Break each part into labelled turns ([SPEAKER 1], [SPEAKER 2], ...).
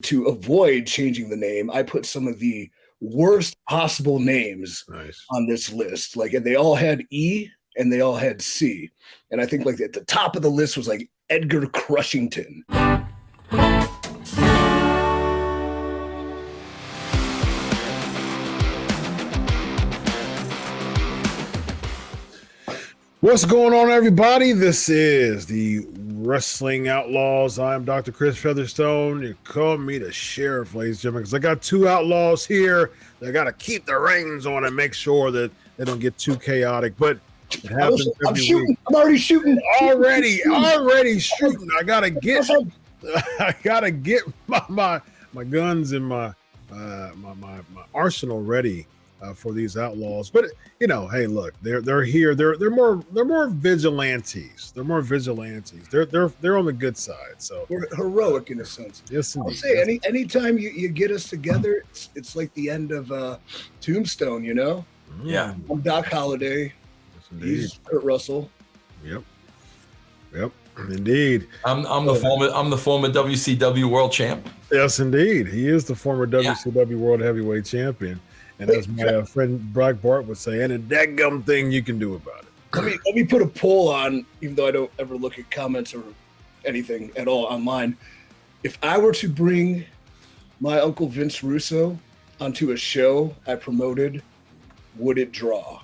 [SPEAKER 1] To avoid changing the name, I put some of the worst possible names on this list. Like, and they all had E and they all had C. And I think like at the top of the list was like Edgar Crushington.
[SPEAKER 2] What's going on, everybody? This is the Wrestling Outlaws. I'm Dr. Chris Featherstone. You call me the sheriff, ladies and gentlemen, because I got two outlaws here. They got to keep the reins on and make sure that they don't get too chaotic. But it happens
[SPEAKER 1] I'm shooting. Week. I'm already shooting.
[SPEAKER 2] Already shooting. I gotta get my guns and my arsenal ready for these outlaws. But you know, hey, look, they're here. They're more vigilantes. They're more vigilantes. They're on the good side. So
[SPEAKER 1] we're heroic in a sense.
[SPEAKER 2] Yes, indeed.
[SPEAKER 1] I'll say anytime you get us together, it's like the end of Tombstone. You know.
[SPEAKER 3] Yeah.
[SPEAKER 1] I'm Doc Holliday. He's Kurt Russell.
[SPEAKER 2] Yep. Indeed.
[SPEAKER 3] I'm the former WCW World Champ.
[SPEAKER 2] Yes, indeed. He is the former WCW World Heavyweight Champion. And as my friend Brock Bart would say, and a dadgum thing you can do about it.
[SPEAKER 1] Let me put a poll on, even though I don't ever look at comments or anything at all online. If I were to bring my Uncle Vince Russo onto a show I promoted, would it draw?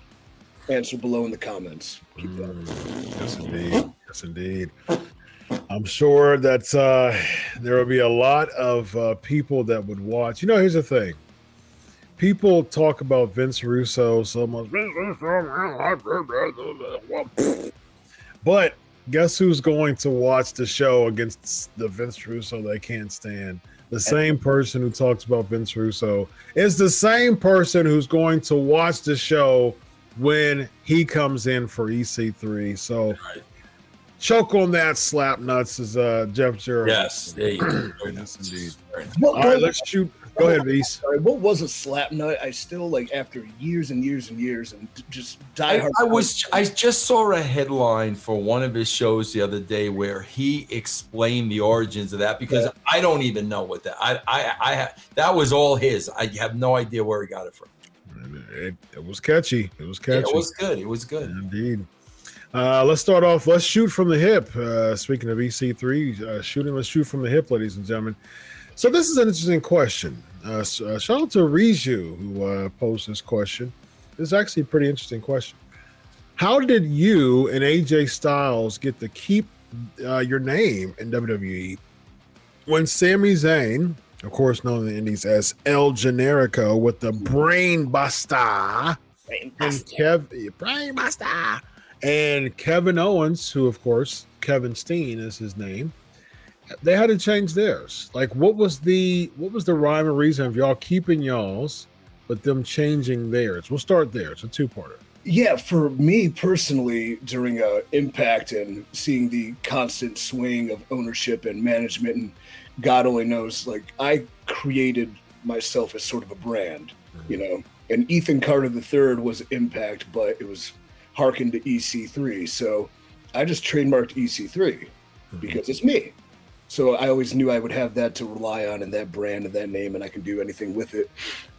[SPEAKER 1] Answer below in the comments.
[SPEAKER 2] Yes, indeed. Yes, indeed. I'm sure that there will be a lot of people that would watch. You know, here's the thing. People talk about Vince Russo so much. But guess who's going to watch the show against the Vince Russo they can't stand? The same person who talks about Vince Russo is the same person who's going to watch the show when he comes in for EC3. So choke on that, slap nuts, as Jeff Jarrett.
[SPEAKER 3] Yes, there you go.
[SPEAKER 2] Yes, indeed. All right, let's shoot. Go ahead, Beast.
[SPEAKER 1] What was a slap nut? I still, like, after years and years and years and just die hard.
[SPEAKER 3] I just saw a headline for one of his shows the other day where he explained the origins of that, because I don't even know what that. I that was all his. I have no idea where he got it from.
[SPEAKER 2] It was catchy. It was catchy.
[SPEAKER 3] Yeah, it was good. It was good.
[SPEAKER 2] Indeed. Let's start off. Let's shoot from the hip. Speaking of EC3 shooting, let's shoot from the hip, ladies and gentlemen. So this is an interesting question. Shout out to Riju, who posed this question. This is actually a pretty interesting question. How did you and AJ Styles get to keep your name in WWE when Sami Zayn, of course known in the Indies as El Generico, with the Brain Buster, and Kevin Owens, who of course Kevin Steen is his name, they had to change theirs? Like, what was the rhyme and reason of y'all keeping y'all's, but them changing theirs? We'll start there. It's a two-parter.
[SPEAKER 1] Yeah, for me personally, during Impact and seeing the constant swing of ownership and management, and God only knows, like, I created myself as sort of a brand, you know. And Ethan Carter III was Impact, but it was hearkened to EC3. So I just trademarked EC3 because it's me. So I always knew I would have that to rely on, and that brand and that name, and I can do anything with it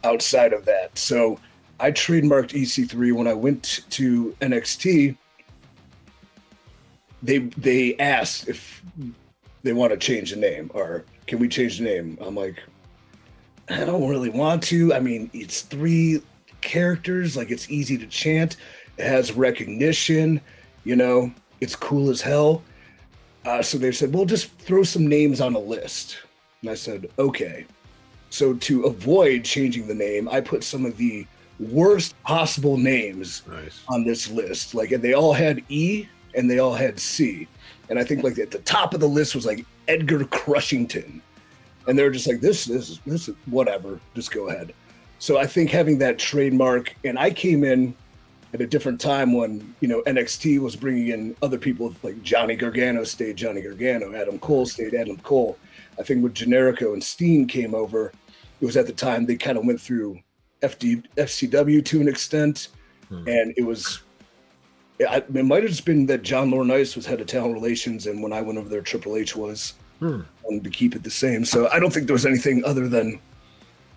[SPEAKER 1] outside of that. So I trademarked EC3. When I went to NXT, they asked if they want to change the name, or can we change the name? I'm like, I don't really want to. I mean, it's 3 characters, like, it's easy to chant. It has recognition, you know, it's cool as hell. So they said, well, just throw some names on a list. And I said, okay. So to avoid changing the name, I put some of the worst possible names on this list. Like, and they all had E and they all had C. And I think like at the top of the list was like Edgar Crushington. And they were just like, this is whatever, just go ahead. So I think having that trademark, and I came in at a different time when, you know, NXT was bringing in other people, like Johnny Gargano stayed Johnny Gargano, Adam Cole stayed Adam Cole. I think when Generico and Steen came over, it was at the time they kind of went through FCW to an extent, and it might have just been that John Laurinaitis was head of talent relations, and when I went over there, Triple H was. wanted to keep it the same. So I don't think there was anything other than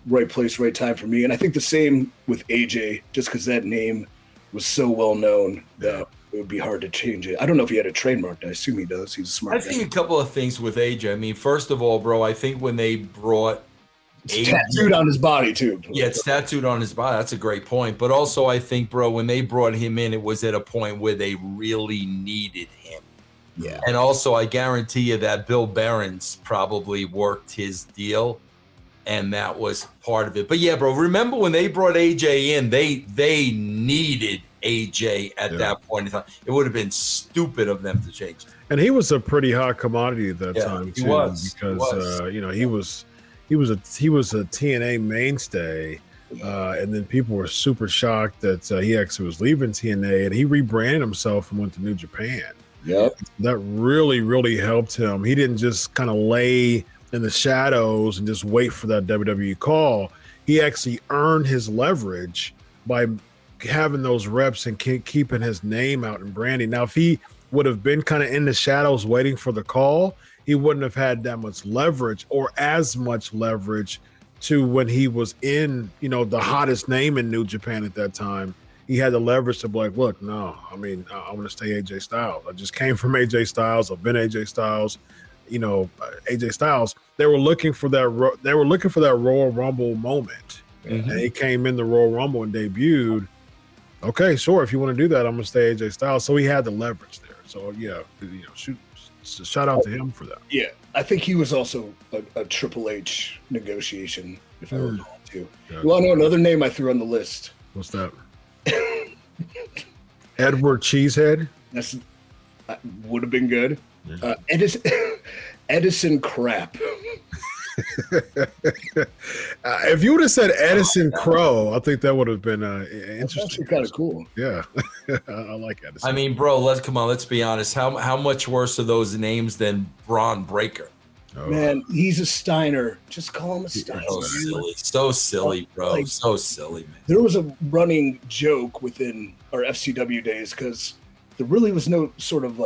[SPEAKER 1] right place, right time for me. And I think the same with AJ, just because that name was so well known that it would be hard to change it. I don't know if he had a trademark. I assume he does. He's a smart guy.
[SPEAKER 3] I think a couple of things with AJ. I mean, first of all, bro, I think when they brought
[SPEAKER 1] it's tattooed on his body too.
[SPEAKER 3] Yeah, it's tattooed on his body. That's a great point. But also, I think, bro, when they brought him in, it was at a point where they really needed him.
[SPEAKER 1] Yeah.
[SPEAKER 3] And also, I guarantee you that Bill Behrens probably worked his deal, and that was part of it. But yeah, bro, remember when they brought AJ in, they needed AJ at that point in time. It would have been stupid of them to change it.
[SPEAKER 2] And he was a pretty hot commodity at that time too, because he was a TNA mainstay, and then people were super shocked that he actually was leaving TNA, and he rebranded himself and went to New Japan.
[SPEAKER 1] Yep,
[SPEAKER 2] that really helped him. He didn't just kind of lay in the shadows and just wait for that WWE call. He actually earned his leverage by having those reps and keeping his name out and branding. Now, if he would have been kind of in the shadows waiting for the call, he wouldn't have had that much leverage or as much leverage to when he was in, the hottest name in New Japan at that time. He had the leverage to be like, look, no, I mean, I want to stay AJ Styles. I just came from AJ Styles. I've been AJ Styles. AJ Styles. They were looking for that. They were looking for that Royal Rumble moment, and he came in the Royal Rumble and debuted. Okay, sure. If you want to do that, I'm gonna stay AJ Styles. So he had the leverage there. So yeah, shout out to him for that.
[SPEAKER 1] Yeah, I think he was also a Triple H negotiation, if I recall too. Yeah. You want to know another name I threw on the list?
[SPEAKER 2] What's that? Edward Cheesehead.
[SPEAKER 1] That's would have been good. Yeah. Edison Crap.
[SPEAKER 2] If you would have said Edison Crow, I think that would have been interesting.
[SPEAKER 1] Kind of cool.
[SPEAKER 2] Yeah, I like Edison.
[SPEAKER 3] I mean, bro, let's be honest. How much worse are those names than Braun Breaker?
[SPEAKER 2] Oh.
[SPEAKER 1] Man, he's a Steiner. Just call him a Steiner.
[SPEAKER 3] So silly, bro. So silly, man.
[SPEAKER 1] There was a running joke within our FCW days because there really was no sort of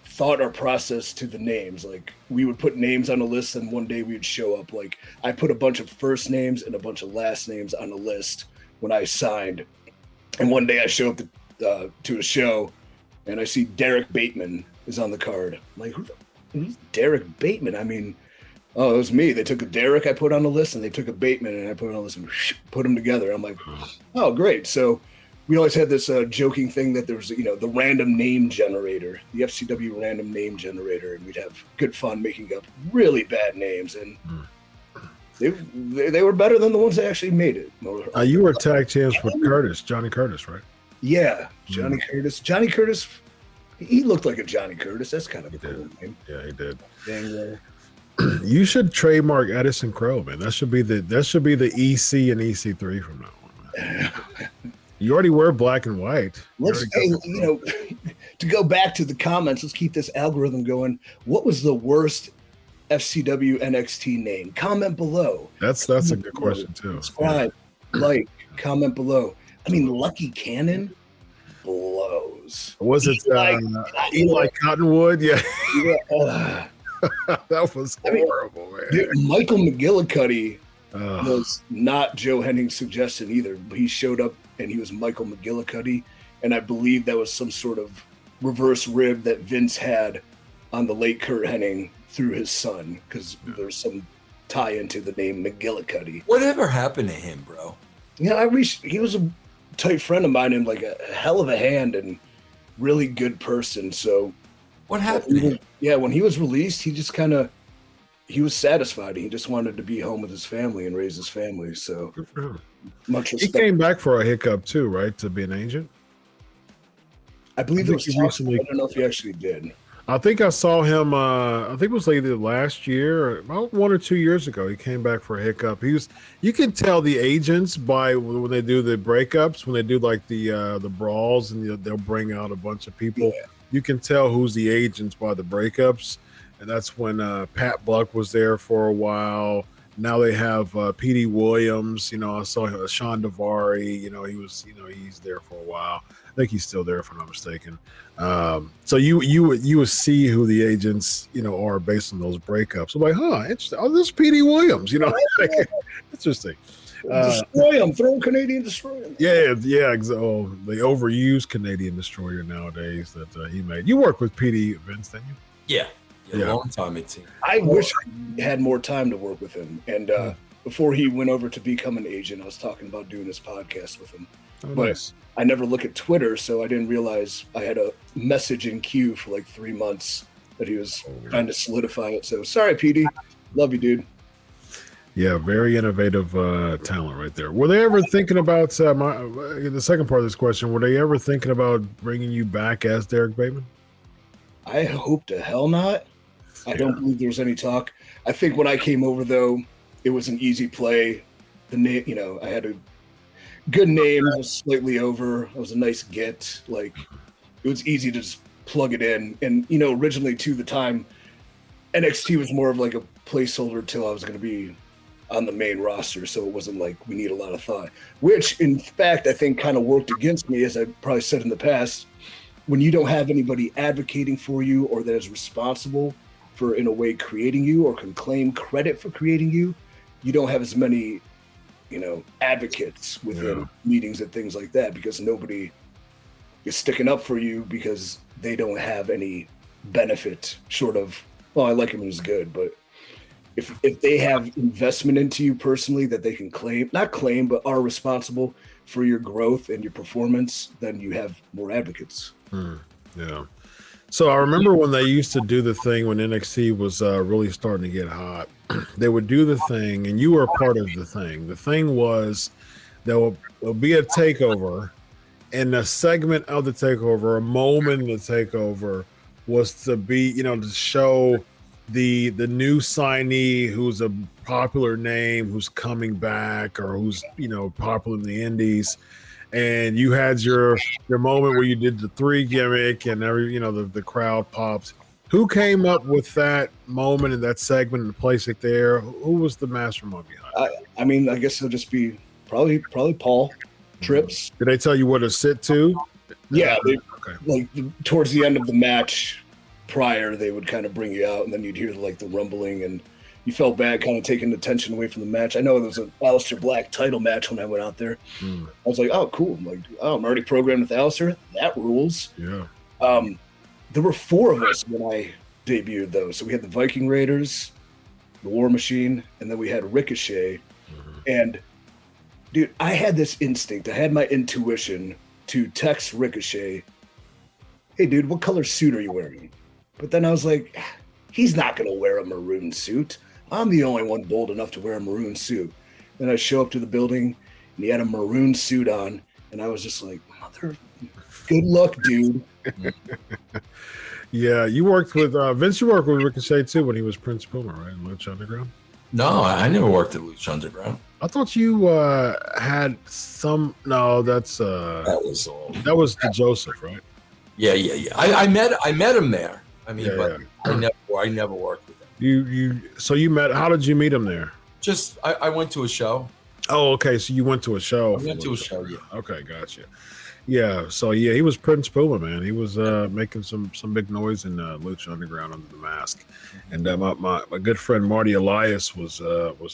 [SPEAKER 1] thought or process to the names. Like, we would put names on a list, and one day we would show up. Like, I put a bunch of first names and a bunch of last names on a list when I signed, and one day I show up to a show, and I see Derek Bateman is on the card. I'm like, who's Derek Bateman? I mean, oh, it was me. They took a Derek I put on the list, and they took a Bateman and I put on the list and put them together. I'm like, oh, great. So we always had this joking thing that there was, the random name generator, the FCW random name generator, and we'd have good fun making up really bad names, and they were better than the ones that actually made it.
[SPEAKER 2] You were tag champs with Johnny Curtis, right?
[SPEAKER 1] Yeah, Johnny Curtis. Johnny Curtis, he looked like a Johnny Curtis. That's kind of a cool name.
[SPEAKER 2] Yeah, he did.
[SPEAKER 1] Dang,
[SPEAKER 2] you should trademark Edison Crow, man. That should be the EC and EC3 from now on, man. You already wear black and white.
[SPEAKER 1] To go back to the comments, let's keep this algorithm going. What was the worst FCW NXT name? Comment below.
[SPEAKER 2] That's a good question too.
[SPEAKER 1] Subscribe, comment below. I mean, Lucky Cannon blows.
[SPEAKER 2] Was it Eli Cottonwood? Yeah. That was horrible, man.
[SPEAKER 1] Dude, Michael McGillicuddy was not Joe Henning's suggestion either. But he showed up and he was Michael McGillicuddy, and I believe that was some sort of reverse rib that Vince had on the late Kurt Hennig through his son, because there's some tie into the name McGillicuddy.
[SPEAKER 3] Whatever happened to him, bro?
[SPEAKER 1] Yeah, he was a tight friend of mine and like a hell of a hand and really good person. So
[SPEAKER 3] what happened to him?
[SPEAKER 1] Yeah, when he was released, he just he was satisfied. He just wanted to be home with his family and raise his family. So
[SPEAKER 2] good for him.
[SPEAKER 1] Much respect.
[SPEAKER 2] He came back for a hiccup too, right? To be an agent.
[SPEAKER 1] I believe it was recently. I don't know if he actually did.
[SPEAKER 2] I think I saw him. I think it was either last year or about 1 or 2 years ago. He came back for a hiccup. You can tell the agents by when they do the breakups, when they do like the brawls, and they'll bring out a bunch of people. Yeah. You can tell who's the agents by the breakups, and that's when Pat Buck was there for a while. Now they have P.D. Williams. I saw Sean Davari. He's there for a while. I think he's still there, if I'm not mistaken. So you would see who the agents, are based on those breakups. I'm like, interesting. Oh, this is P.D. Williams. Interesting.
[SPEAKER 1] Destroy him. Throw Canadian Destroyer.
[SPEAKER 2] Yeah. The overused Canadian Destroyer nowadays that he made. You work with P.D. Vince, didn't you?
[SPEAKER 3] Yeah. Long time it seemed.
[SPEAKER 1] I wish I had more time to work with him. And before he went over to become an agent, I was talking about doing this podcast with him.
[SPEAKER 2] Oh,
[SPEAKER 1] but
[SPEAKER 2] nice.
[SPEAKER 1] I never look at Twitter, so I didn't realize I had a message in queue for like 3 months that he was trying to solidify it. So sorry, PD. Love you, dude.
[SPEAKER 2] Yeah, very innovative talent right there. Were they ever thinking about the second part of this question? Were they ever thinking about bringing you back as Derek Bateman?
[SPEAKER 1] I hope to hell not. I don't believe there was any talk. I think when I came over, though, it was an easy play. The name, I had a good name. I was slightly over. I was a nice get. Like, it was easy to just plug it in. And, originally, to the time, NXT was more of like a placeholder till I was going to be on the main roster. So it wasn't like we need a lot of thought, which, in fact, I think kind of worked against me, as I probably said in the past. When you don't have anybody advocating for you or that is responsible for, in a way, creating you or can claim credit for creating you, you don't have as many, advocates within meetings and things like that, because nobody is sticking up for you because they don't have any benefit short of, well, I like him, he's good, but if they have investment into you personally that they can not claim, but are responsible for your growth and your performance, then you have more advocates.
[SPEAKER 2] Yeah. So I remember when they used to do the thing when NXT was really starting to get hot. They would do the thing, and you were a part of the thing. The thing was there will be a takeover, and a segment of the takeover, a moment in the takeover, was to be, to show the new signee who's a popular name, who's coming back, or who's popular in the indies. And you had your moment where you did the 3 gimmick, and the crowd popped. Who came up with that moment and that segment and place it there? Who was the mastermind behind it?
[SPEAKER 1] I guess it'll just be probably Paul Trips.
[SPEAKER 2] Did they tell you where to sit to?
[SPEAKER 1] Yeah, like towards the end of the match prior, they would kind of bring you out, and then you'd hear like the rumbling, and you felt bad kind of taking the tension away from the match. I know there was an Aleister Black title match when I went out there. I was like, oh, cool. I'm like, I'm already programmed with Aleister. That rules.
[SPEAKER 2] Yeah.
[SPEAKER 1] There were 4 of us when I debuted, though. So we had the Viking Raiders, the War Machine, and then we had Ricochet. And, dude, I had this instinct. I had my intuition to text Ricochet, hey, dude, what color suit are you wearing? But then I was like, he's not going to wear a maroon suit. I'm the only one bold enough to wear a maroon suit. Then I show up to the building, and he had a maroon suit on, and I was just like, good luck, dude.
[SPEAKER 2] Yeah, you worked with Vince. You worked with Ricochet too when he was Prince Puma, right? In Lucha Underground.
[SPEAKER 3] No, I never worked at Lucha Underground.
[SPEAKER 2] I thought you had some. No, that's that was the Joseph, right?
[SPEAKER 3] Yeah. I met him there. I never worked with him.
[SPEAKER 2] So you met. How did you meet him there?
[SPEAKER 3] Just I went to a show.
[SPEAKER 2] Oh, okay. So you went to a show.
[SPEAKER 3] I went to a show. Yeah.
[SPEAKER 2] Okay, gotcha. Yeah. So yeah, he was Prince Puma, man. He was making some big noise in Lucha Underground under the mask, and my good friend Marty Elias was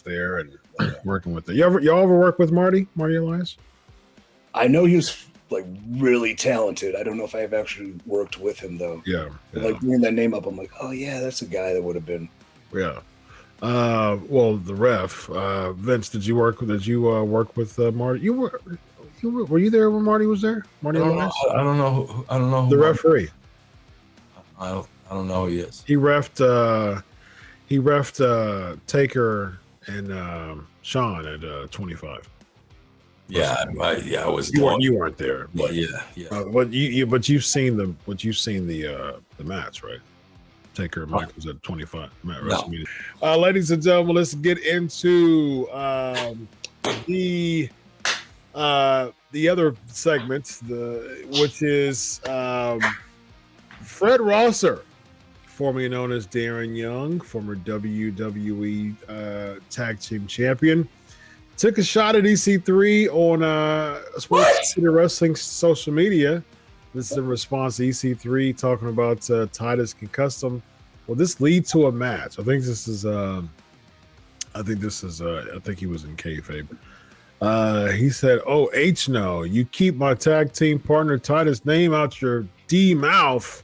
[SPEAKER 2] there and working with it. Y'all ever work with Marty Elias?
[SPEAKER 1] I know he was like really talented. I don't know if I have actually worked with him though.
[SPEAKER 2] Yeah.
[SPEAKER 1] Like bringing that name up, I'm like, oh yeah, that's a guy that would have been.
[SPEAKER 2] Yeah. Well, the ref, Vince, did you work with Marty? Were you there when Marty was there? Marty Elias?
[SPEAKER 3] I don't know.
[SPEAKER 2] The referee.
[SPEAKER 3] I don't know who he is.
[SPEAKER 2] He refed Taker and Sean at 25.
[SPEAKER 3] Yeah, I was.
[SPEAKER 2] You weren't there, but
[SPEAKER 3] yeah.
[SPEAKER 2] But you've seen the match, right? Taker and Mike was at 25. No. Ladies and gentlemen, let's get into the other segment, which is Fred Rosser formerly known as Darren Young, former WWE Tag Team Champion, took a shot at EC3 on Sportskeeda Wrestling social media. This is in response to EC3 talking about Titus can custom. Will this lead to a match? I think he was in kayfabe. He said, "Oh, H no, you keep my tag team partner Titus' name out your D mouth.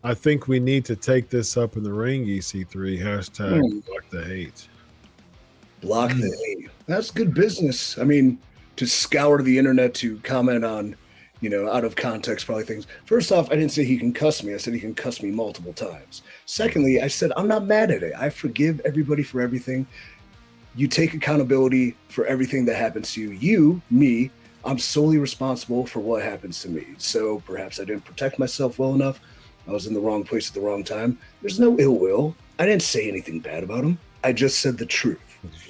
[SPEAKER 2] I think we need to take this up in the ring, EC3. Hashtag block the hate."
[SPEAKER 1] Block the hate. That's good business. I mean, to scour the internet to comment on, out of context, probably things. First off, I didn't say he can cuss me. I said he can cuss me multiple times. Secondly, I said I'm not mad at it. I forgive everybody for everything. You take accountability for everything that happens to you. You, me, I'm solely responsible for what happens to me. So perhaps I didn't protect myself well enough. I was in the wrong place at the wrong time. There's no ill will. I didn't say anything bad about him. I just said the truth.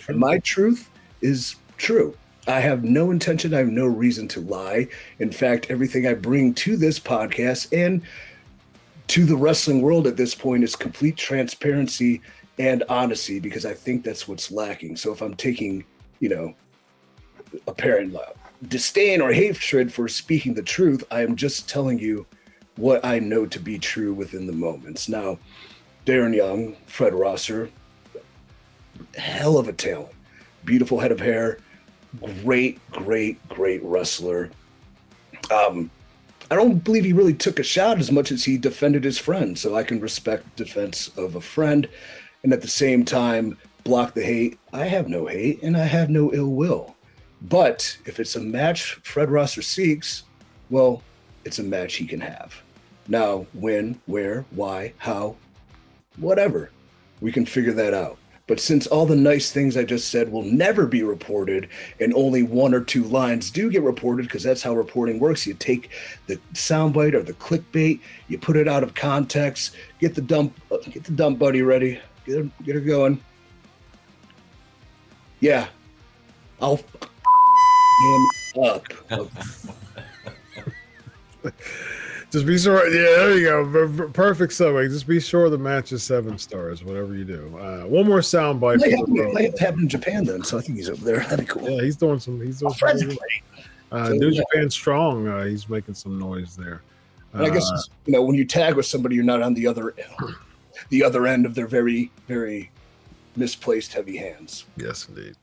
[SPEAKER 1] And my truth is true. I have no intention. I have no reason to lie. In fact, everything I bring to this podcast and to the wrestling world at this point is complete transparency and honesty, because I think that's what's lacking. So if I'm taking, apparent disdain or hatred for speaking the truth, I am just telling you what I know to be true within the moments. Now, Darren Young, Fred Rosser, hell of a talent. Beautiful head of hair. Great wrestler. I don't believe he really took a shot as much as he defended his friend. So I can respect defense of a friend. And at the same time, block the hate. I have no hate and I have no ill will. But if it's a match Fred Rosser seeks, well, it's a match he can have. Now, when, where, why, how, whatever, we can figure that out. But since all the nice things I just said will never be reported and only one or two lines do get reported, because that's how reporting works. You take the soundbite or the clickbait, you put it out of context, get the dump buddy ready, get her going. Yeah, I'll him up.
[SPEAKER 2] Just be sure. Yeah, there you go. Perfect summary. Just be sure the match is 7 stars, whatever you do. One more soundbite.
[SPEAKER 1] Might have to happen in Japan then, so I think he's over there. That'd be cool.
[SPEAKER 2] Yeah, he's doing some.
[SPEAKER 1] Friends great.
[SPEAKER 2] New Japan Strong. He's making some noise there.
[SPEAKER 1] And I guess when you tag with somebody, you're not on the other end of their very, very misplaced heavy hands.
[SPEAKER 2] Yes, indeed.